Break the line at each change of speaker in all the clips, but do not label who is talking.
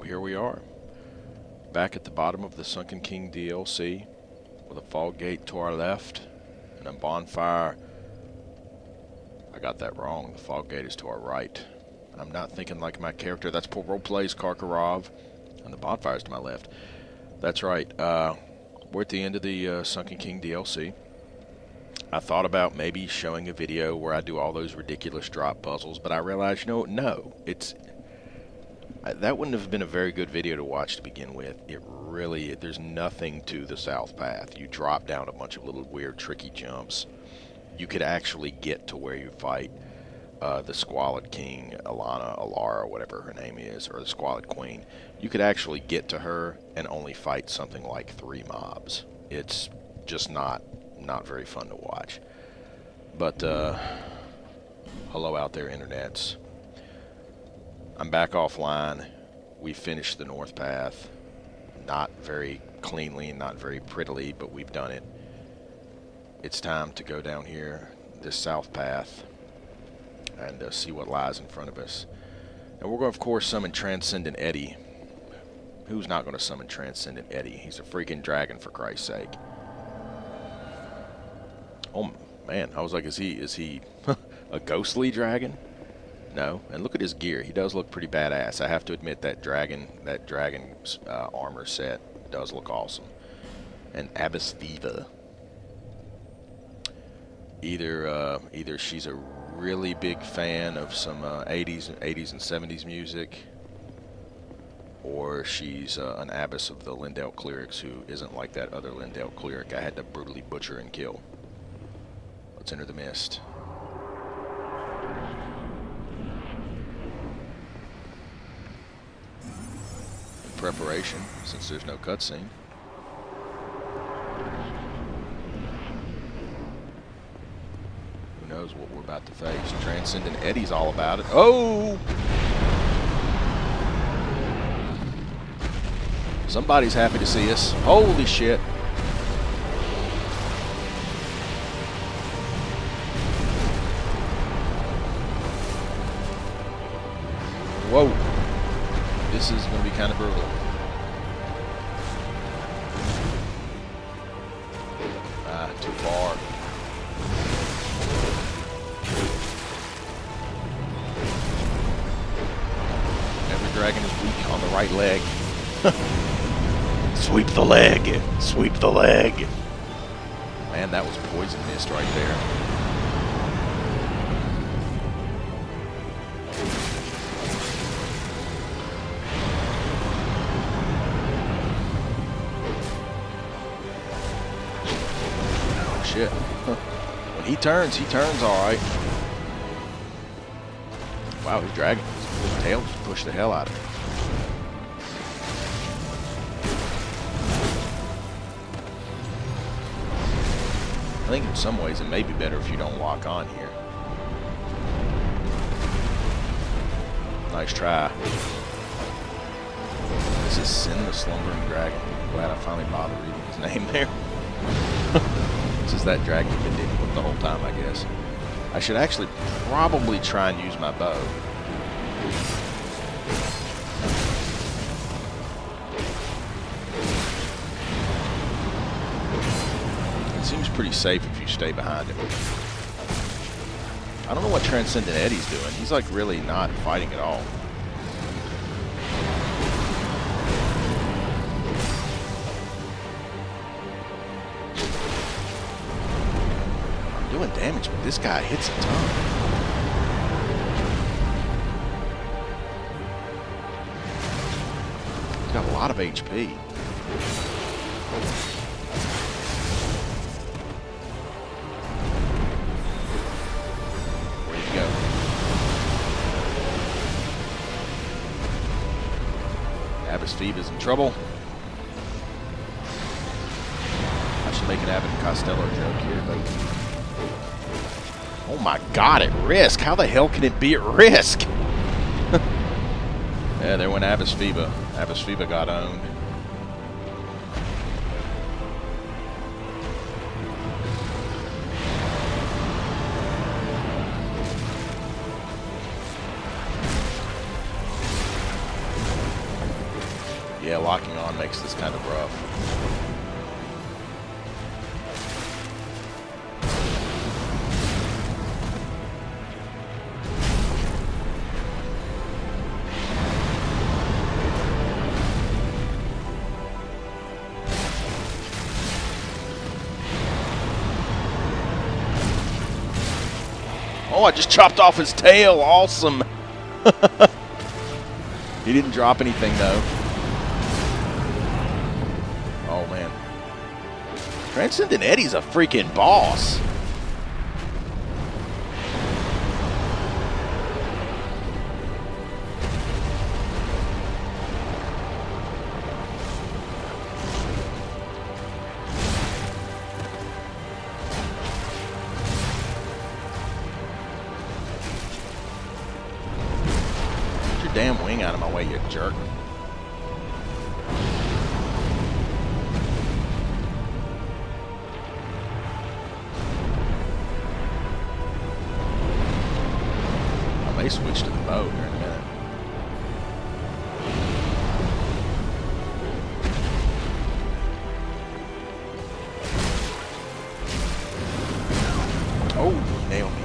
here we are, back at the bottom of the Sunken King DLC, with a fog gate to our left, and a bonfire. I got that wrong, the fog gate is to our right. And I'm not thinking like my character, that's poor roleplay's Karkarov, and the bonfire's to my left. That's right, we're at the end of the Sunken King DLC. I thought about maybe showing a video where I do all those ridiculous drop puzzles, but I realized, no, that wouldn't have been a very good video to watch to begin with. There's nothing to the south path. You drop down a bunch of little weird tricky jumps. You could actually get to where you fight the Squalid King, Alara, whatever her name is, or the Squalid Queen. You could actually get to her and only fight something like 3 mobs. It's just not very fun to watch. But, hello out there, internets. I'm back offline. We finished the north path. Not very cleanly, not very prettily, but we've done it. It's time to go down here, this south path, and see what lies in front of us. And we're going to, of course, summon Transcendant Edde. Who's not going to summon Transcendent Edde? He's a freaking dragon, for Christ's sake. Oh, man, I was like, is he a ghostly dragon? No, and look at his gear. He does look pretty badass. I have to admit that dragon armor set does look awesome. And Abyss Diva. Either she's a really big fan of some 80s and 70s music, or she's an abbess of the Lindale clerics who isn't like that other Lindale cleric I had to brutally butcher and kill. Let's enter the mist. In preparation, since there's no cutscene. Who knows what we're about to face? Transcendent Edde's all about it. Oh! Somebody's happy to see us. Holy shit. Whoa. This is going to be kind of brutal. Too far. Every dragon is weak on the right leg. Sweep the leg! Sweep the leg! Man, that was poison mist right there. Shit. When he turns alright. Wow, his dragon, his tail just pushed the hell out of him. I think in some ways it may be better if you don't lock on here. Nice try. This is Sinh, the Slumbering Dragon. Glad I finally bothered reading his name there. This is that dragon you've been dealing with the whole time, I guess. I should actually probably try and use my bow. It seems pretty safe if you stay behind him. I don't know what Transcendent Edde's doing. He's like really not fighting at all. Doing damage, but this guy hits a ton. He's got a lot of HP. Where'd he go? Abbess Phoebe's in trouble. I should make an Abbott and Costello joke here, but oh my god, at risk. How the hell can it be at risk? Yeah, there went Abyss Phoebe. Abyss Phoebe got owned. Yeah, locking on makes this kind of rough. Oh, I just chopped off his tail. Awesome. He didn't drop anything, though. Oh, man. Transcendent Edde's a freaking boss. Damn wing out of my way, you jerk. I may switch to the bow here in a minute. Oh, nailed me.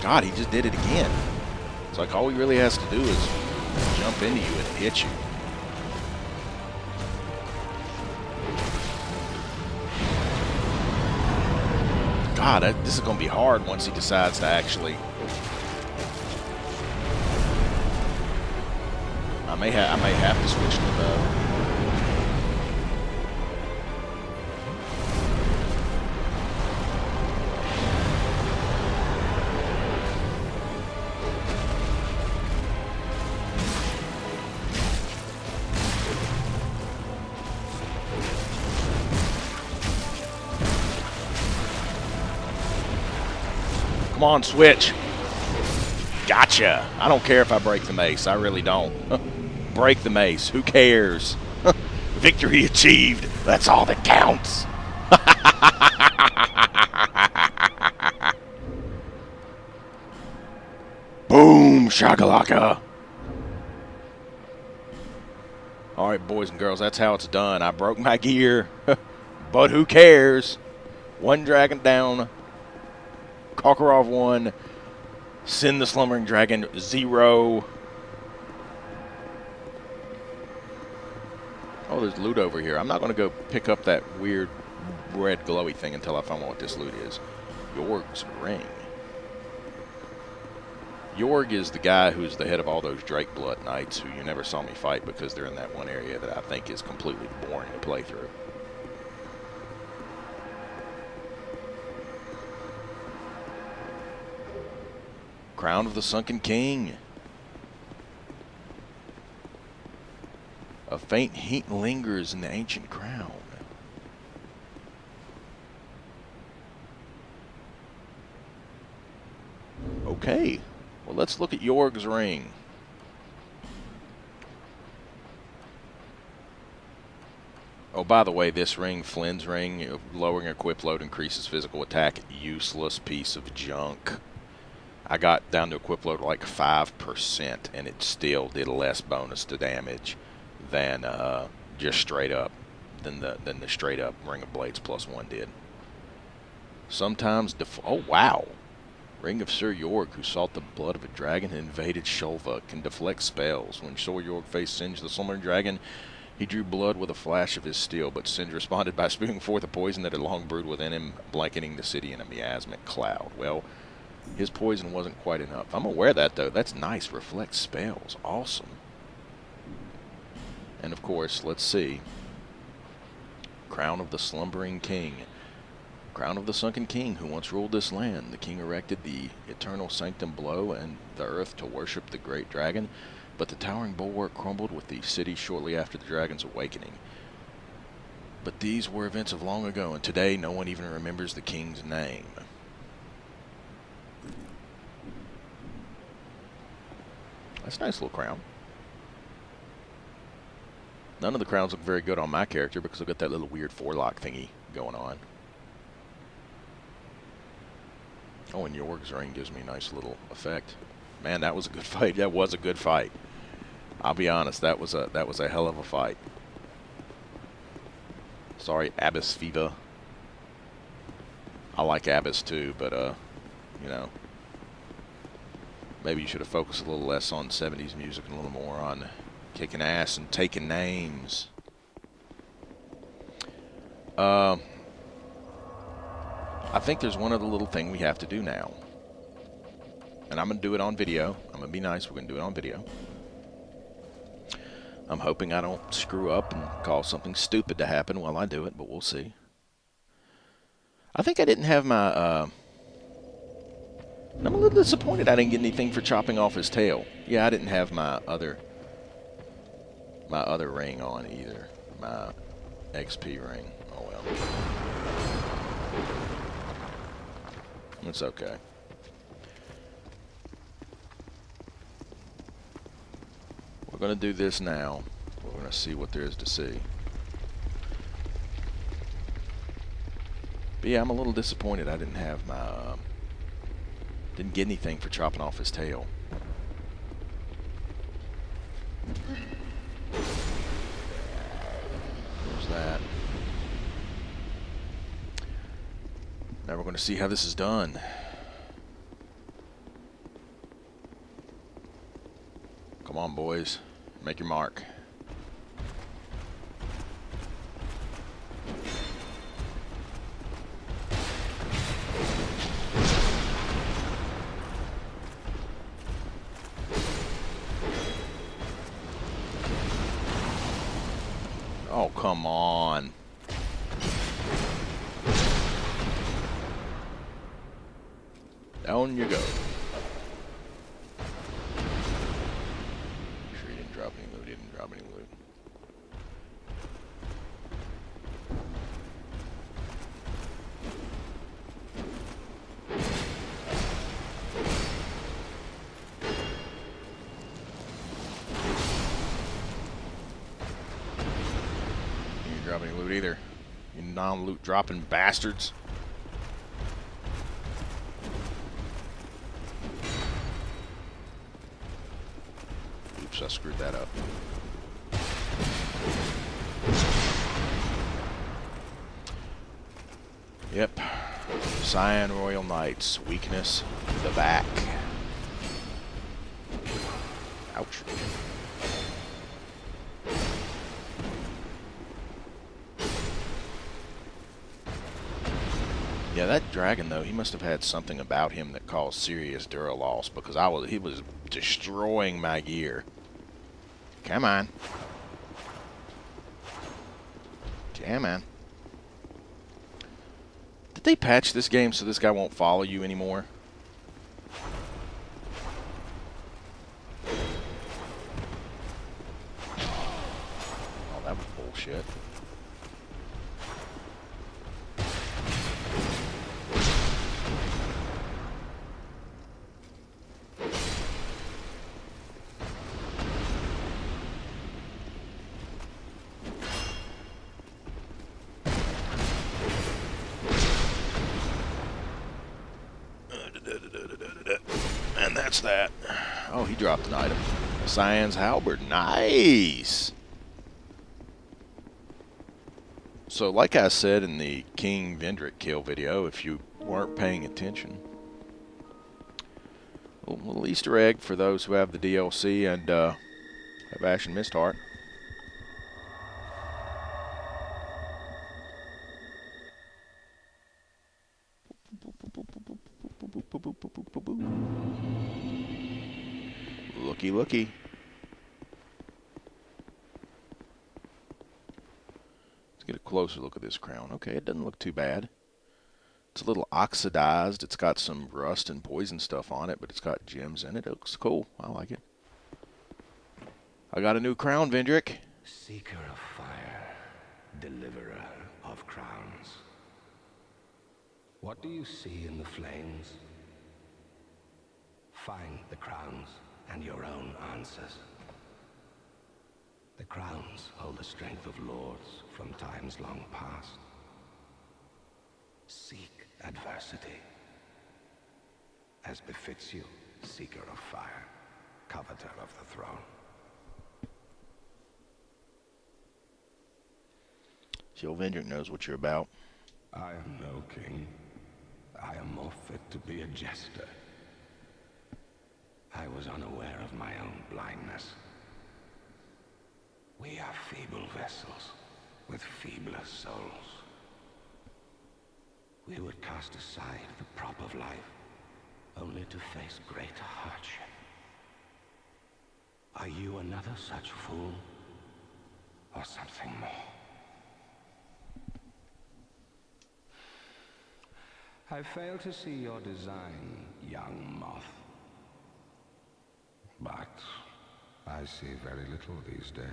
God, he just did it again. It's like all he really has to do is jump into you and hit you. God, this is going to be hard once he decides to actually... I may have to switch to the bow. Come on, switch. Gotcha. I don't care if I break the mace. I really don't. Break the mace. Who cares? Victory achieved. That's all that counts. Boom, shakalaka. All right, boys and girls, that's how it's done. I broke my gear, but who cares? One dragon down. Karkarov 1, Sinh the Slumbering Dragon 0. Oh, there's loot over here. I'm not going to go pick up that weird red glowy thing until I find out what this loot is. Yorgh's ring. Yorgh is the guy who's the head of all those Drake Blood Knights who you never saw me fight because they're in that one area that I think is completely boring to play through. Crown of the Sunken King. A faint heat lingers in the ancient crown. Okay, well, let's look at Yorgh's ring. Oh, by the way, this ring, Flynn's ring, lowering equip load increases physical attack. Useless piece of junk. I got down to equip load like 5%, and it still did less bonus to damage than just straight up than the straight up Ring of Blades +1 did. Sometimes oh wow, Ring of Sir Yorgh, who sought the blood of a dragon and invaded Shulva, can deflect spells. When Sir Yorgh faced Sinh the Slumbering Dragon, he drew blood with a flash of his steel, but Sinh responded by spewing forth a poison that had long brewed within him, blanketing the city in a miasmic cloud. Well, his poison wasn't quite enough. I'm aware of that, though. That's nice. Reflect spells. Awesome. And, of course, let's see. Crown of the Slumbering King. Crown of the Sunken King, who once ruled this land. The king erected the eternal sanctum below and the earth to worship the great dragon, but the towering bulwark crumbled with the city shortly after the dragon's awakening. But these were events of long ago, and today no one even remembers the king's name. That's a nice little crown. None of the crowns look very good on my character because I've got that little weird forelock thingy going on. Oh, and Yorgh's ring gives me a nice little effect. Man, that was a good fight. That was a good fight. I'll be honest, that was a hell of a fight. Sorry, Abyss Viva. I like Abyss too, but you know, maybe you should have focused a little less on 70s music and a little more on kicking ass and taking names. I think there's one other little thing we have to do now. And I'm going to do it on video. I'm going to be nice. We're going to do it on video. I'm hoping I don't screw up and cause something stupid to happen while I do it, but we'll see. I think I didn't have my... I'm a little disappointed I didn't get anything for chopping off his tail. Yeah, I didn't have my other ring on either. My XP ring. Oh well. It's okay. We're going to do this now. We're going to see what there is to see. But yeah, I'm a little disappointed I didn't have my... didn't get anything for chopping off his tail. There's that. Now we're going to see how this is done. Come on, boys. Make your mark. Oh, come on. Down you go. Sure he didn't drop any loot. He didn't drop any loot. He didn't drop any loot either. You non-loot dropping bastards. I screwed that up. Yep. Cyan Royal Knights. Weakness. The back. Ouch. Yeah, that dragon though, he must have had something about him that caused serious dura loss because he was destroying my gear. Come on. Come on. Did they patch this game so this guy won't follow you anymore? Oh, that was bullshit. And that's that. Oh, he dropped an item. A Cyan's halberd. Nice! So, like I said in the King Vendrick kill video, if you weren't paying attention, a little Easter egg for those who have the DLC and have Ashen Mistheart. Looky, looky. Let's get a closer look at this crown. Okay, it doesn't look too bad. It's a little oxidized. It's got some rust and poison stuff on it, but it's got gems in it. It looks cool. I like it. I got a new crown, Vendrick.
Seeker of fire, deliverer of crowns. What do you see in the flames? Find the crowns and your own answers. The crowns hold the strength of lords from times long past. Seek adversity. as befits you, seeker of fire, coveter of the throne.
Yorgh Vendrick knows what you're about.
I am no king. I am more fit to be a jester. I was unaware of my own blindness. We are feeble vessels with feebler souls. We would cast aside the prop of life, only to face greater hardship. Are you another such fool, or something more? I fail to see your design, young moth. But I see very little these days.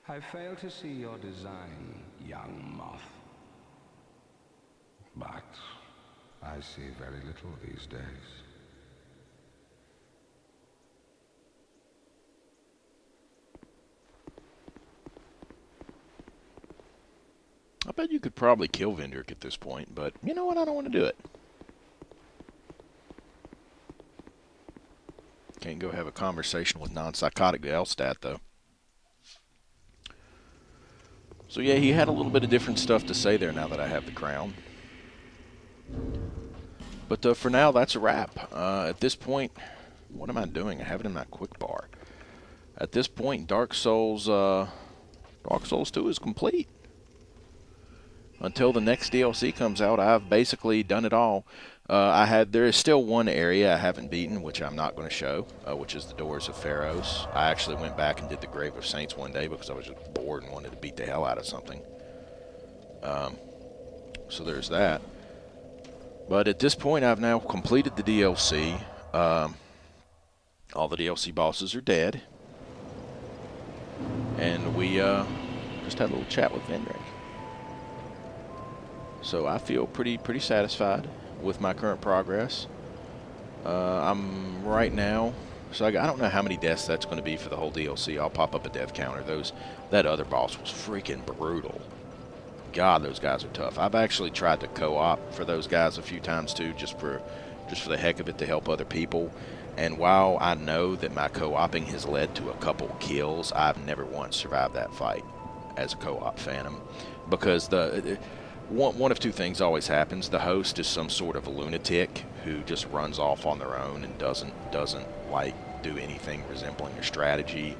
I fail to see your design, young moth. But I see very little these days.
I bet you could probably kill Vendrick at this point, but you know what? I don't want to do it. Can't go have a conversation with non-psychotic Elstad, though. So yeah, he had a little bit of different stuff to say there now that I have the crown. But for now, that's a wrap. At this point, what am I doing? I have it in my quick bar. At this point, Dark Souls 2 is complete. Until the next DLC comes out, I've basically done it all. There is still one area I haven't beaten, which I'm not going to show, which is the Doors of Pharaohs. I actually went back and did the Grave of Saints one day because I was just bored and wanted to beat the hell out of something. So there's that. But at this point, I've now completed the DLC. All the DLC bosses are dead. And we just had a little chat with Vendrick. So I feel pretty satisfied with my current progress. I'm right now, so I don't know how many deaths that's going to be for the whole DLC. I'll pop up a death counter. That other boss was freaking brutal. God, those guys are tough. I've actually tried to co-op for those guys a few times too, just for the heck of it, to help other people. And while I know that my co-oping has led to a couple kills, I've never once survived that fight as a co-op phantom, because one of two things always happens. The host is some sort of lunatic who just runs off on their own and doesn't like do anything resembling a strategy.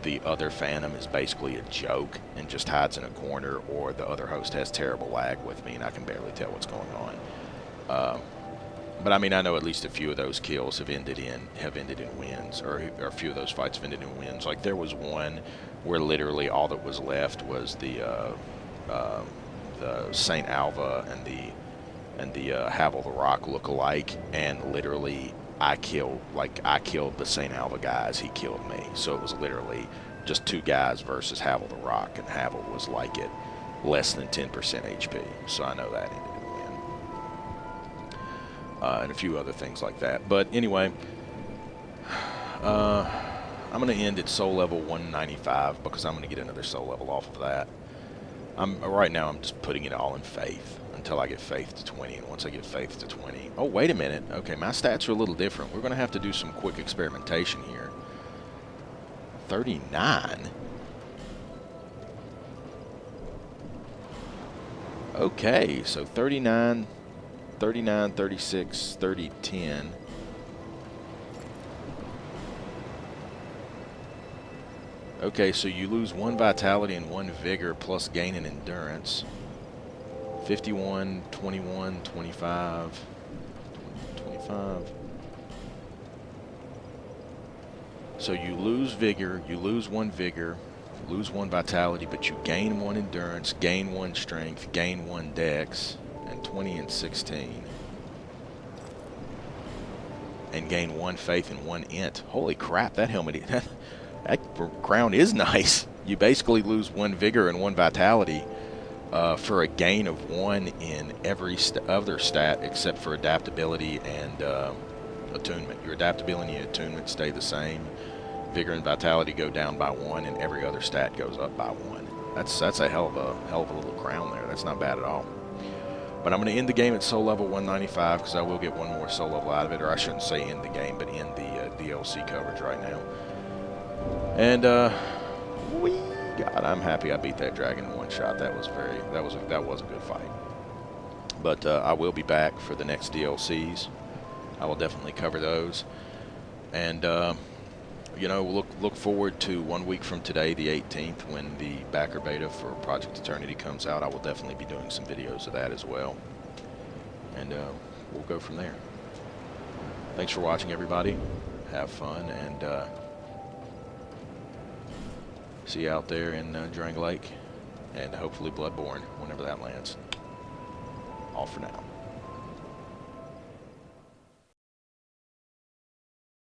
The other phantom is basically a joke and just hides in a corner, or the other host has terrible lag with me and I can barely tell what's going on. But I mean, I know at least a few of those kills have ended in wins, or a few of those fights have ended in wins. Like there was one where literally all that was left was the Saint Alva and the Havel the Rock look-alike, and literally I killed the Saint Alva guys. He killed me. So it was literally just two guys versus Havel the Rock, and Havel was like at less than 10% HP. So I know that ended in a win. And a few other things like that. But anyway, I'm going to end at soul level 195 because I'm going to get another soul level off of that. Right now I'm just putting it all in faith until I get faith to 20, and once I get faith to 20... Oh, wait a minute. Okay, my stats are a little different. We're going to have to do some quick experimentation here. 39? Okay, so 39, 36, 30, 10. Okay, so you lose 1 vitality and 1 vigor plus gain in endurance. 51, 21, 25, 25. So you lose vigor, you lose 1 vigor, lose 1 vitality, but you gain 1 endurance, gain 1 strength, gain 1 dex, and 20 and 16. And gain 1 faith and 1 int. Holy crap, that helmet... That crown is nice. You basically lose 1 vigor and 1 vitality for a gain of 1 in every other stat except for adaptability and attunement. Your adaptability and attunement stay the same. Vigor and vitality go down by 1, and every other stat goes up by 1. That's a hell of a little crown there. That's not bad at all. But I'm going to end the game at soul level 195 because I will get one more soul level out of it, or I shouldn't say end the game, but end the DLC coverage right now. And God, I'm happy I beat that dragon in one shot. That was a good fight. But I will be back for the next DLCs. I will definitely cover those. And you know, look forward to 1 week from today, the 18th, when the backer beta for Project Eternity comes out. I will definitely be doing some videos of that as well. And we'll go from there. Thanks for watching, everybody. Have fun, and see you out there in Drang Lake, and hopefully Bloodborne, whenever that lands. All for now.